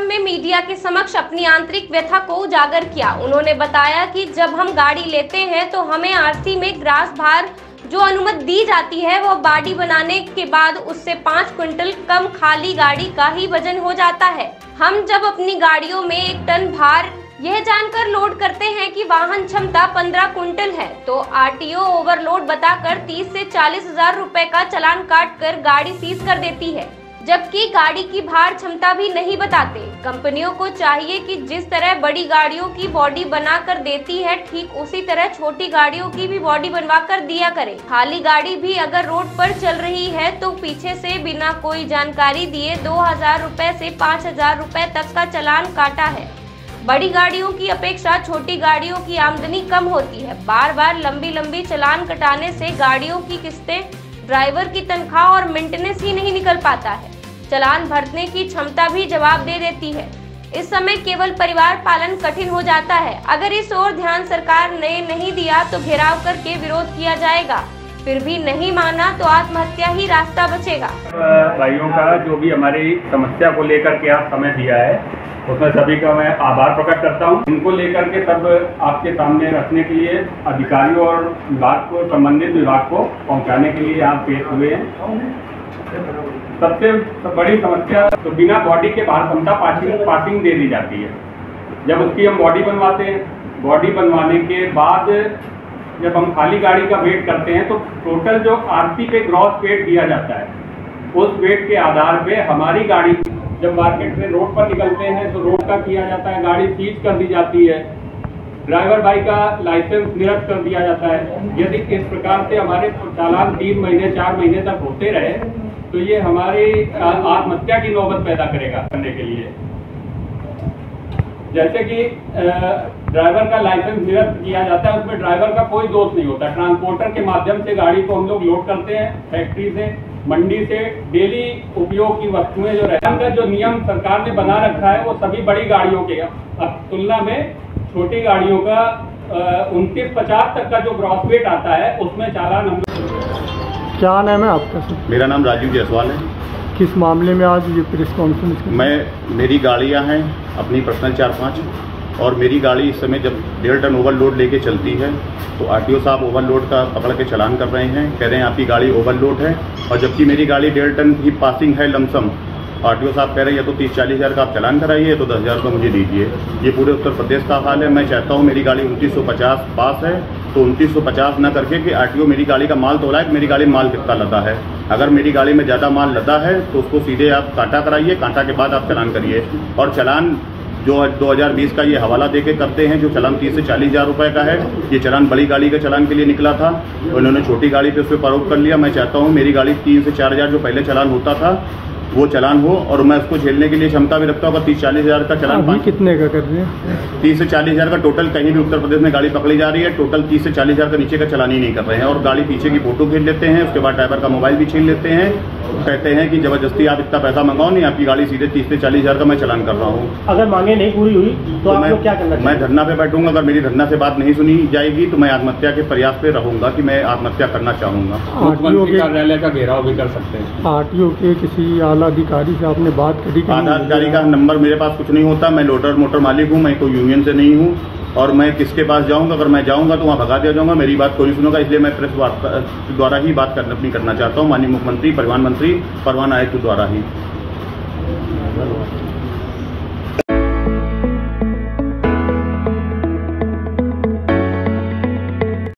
में मीडिया के समक्ष अपनी आंतरिक व्यथा को उजागर किया। उन्होंने बताया कि जब हम गाड़ी लेते हैं तो हमें आरसी में ग्रास भार जो अनुमति दी जाती है वो बॉडी बनाने के बाद उससे 5 क्विंटल कम खाली गाड़ी का ही वजन हो जाता है। हम जब अपनी गाड़ियों में 1 टन भार यह जानकर लोड करते हैं कि वाहन क्षमता 15 क्विंटल है तो आरटीओ ओवरलोड बताकर 30 से 40 हजार रुपए का चालान काट कर गाड़ी सीज कर देती है, जबकि गाड़ी की भार क्षमता भी नहीं बताते। कंपनियों को चाहिए कि जिस तरह बड़ी गाड़ियों की बॉडी बना कर देती है ठीक उसी तरह छोटी गाड़ियों की भी बॉडी बनवा कर दिया करे। खाली गाड़ी भी अगर रोड पर चल रही है तो पीछे से बिना कोई जानकारी दिए 2000 रुपए से 5000 रुपए तक का चालान काटा है। बड़ी गाड़ियों की अपेक्षा छोटी गाड़ियों की आमदनी कम होती है। बार बार लंबी चालान कटाने से गाड़ियों की किस्तें, ड्राइवर की तनख्वाह और मेंटेनेंस ही नहीं निकल पाता है। चालान भरने की क्षमता भी जवाब दे देती है। इस समय केवल परिवार पालन कठिन हो जाता है। अगर इस ओर ध्यान सरकार ने नहीं दिया तो घेराव करके विरोध किया जाएगा। फिर भी नहीं माना तो आत्महत्या ही रास्ता बचेगा। भाइयों का जो भी हमारी समस्या को लेकर के आप समय दिया है उसमें सभी का मैं आभार प्रकट करता हूं। इनको लेकर के सब आपके सामने रखने के लिए अधिकारियों और विभाग को, संबंधित विभाग को पहुंचाने के लिए आप पेश हुए हैं। सबसे बड़ी समस्या तो बिना बॉडी के बाहर क्षमता पासिंग दे दी जाती है। जब उसकी हम बॉडी बनवाते हैं, बॉडी बनवाने के बाद जब हम खाली गाड़ी का वेट करते हैं तो टोटल जो आरसी पे ग्रॉस वेट दिया जाता है उस वेट के आधार पे हमारी गाड़ी जब मार्केट में रोड पर निकलते हैं तो रोड का किया जाता है, गाड़ी सीज कर दी जाती है, ड्राइवर भाई का लाइसेंस निरस्त कर दिया जाता है। यदि इस प्रकार से हमारे चालान 3 महीने 4 महीने तक होते रहे तो ये हमारी आत्महत्या की नौबत पैदा करेगा करने के लिए। जैसे कि ड्राइवर का लाइसेंस निरस्त किया जाता है, उसमें ड्राइवर का कोई दोष नहीं होता। ट्रांसपोर्टर के माध्यम से गाड़ी को हम लोग लोड करते हैं, फैक्ट्री से, मंडी से डेली उपयोग की वस्तुएं जो रहता है, जो नियम सरकार ने बना रखा है वो सभी बड़ी गाड़ियों के तुलना में छोटी गाड़ियों का 29-50 तक का जो ग्रॉस वेट आता है उसमें चालान हम। क्या नाम है आपका सर? मेरा नाम राजीव जायसवाल है। किस मामले में आज ये प्रेस कॉन्फ्रेंस? मेरी गाड़ियां हैं अपनी पर्सनल 4-5 और मेरी गाड़ी इस समय जब 1.5 टन ओवरलोड लेके चलती है तो आरटीओ साहब ओवरलोड का पकड़ के चालान कर रहे हैं, कह रहे हैं आपकी गाड़ी ओवरलोड है। और जबकि मेरी गाड़ी 1.5 टन की पासिंग है लमसम, आरटीओ साहब कह रहे हैं या तो 30-40 हज़ार का आप चालान कराइए तो 10,000 रुपये मुझे दीजिए। ये पूरे उत्तर प्रदेश का हाल है। मैं चाहता हूँ मेरी गाड़ी 2950 पास है तो 2950 न करके कि आरटीओ मेरी गाड़ी का माल तोला है कि मेरी गाड़ी में माल कितना लदा है। अगर मेरी गाड़ी में ज़्यादा माल लदा है तो उसको सीधे आप कांटा कराइए, कांटा के बाद आप चालान करिए। और चालान जो 2020 का ये हवाला देके करते हैं, जो चालान 30 से 40 हज़ार रुपये का है, ये चालान बड़ी गाड़ी के चालान के लिए निकला था, उन्होंने छोटी गाड़ी पे उस पर आरोप कर लिया। मैं चाहता हूँ मेरी गाड़ी 3 से 4 हज़ार जो पहले चालान होता था वो चालान हो और मैं उसको झेलने के लिए क्षमता भी रखता हूँ। अगर 30-40 हज़ार का चालान कितने का कर रहे हैं? 30 से 40 हज़ार का टोटल कहीं भी उत्तर प्रदेश में गाड़ी पकड़ी जा रही है, टोटल 30 से 40 हज़ार का नीचे का चालान ही नहीं कर रहे हैं। और गाड़ी पीछे की फोटो खींच लेते हैं, उसके बाद ड्राइवर का मोबाइल भी छीन लेते हैं, कहते हैं कि जबरदस्ती आप इतना पैसा मंगाओ, नहीं आपकी गाड़ी सीधे 30 से 40 हज़ार का मैं चालान कर रहा हूँ। अगर मांगे नहीं पूरी हुई तो आप लोग क्या करना चाहिए? मैं धरना पे बैठूंगा। अगर मेरी धरना से बात नहीं सुनी जाएगी तो मैं आत्महत्या के प्रयास पे रहूंगा कि मैं आत्महत्या करना चाहूंगा। मुख्यमंत्री कार्यालय का घेराव भी कर सकते हैं। आरटीओ के किसी आला अधिकारी से आपने बात करी? आला अधिकारी का नंबर मेरे पास कुछ नहीं होता। मैं लोडर मोटर मालिक हूँ, मैं कोई यूनियन से नहीं हूँ और मैं किसके पास जाऊंगा? अगर मैं जाऊंगा तो वहाँ भगा दिया जाऊंगा, मेरी बात कोई नहीं सुनेगा। इसलिए मैं प्रेस द्वारा ही बात अपनी करना चाहता हूँ, माननीय मुख्यमंत्री, परिवहन मंत्री, परिवहन आयुक्त द्वारा ही।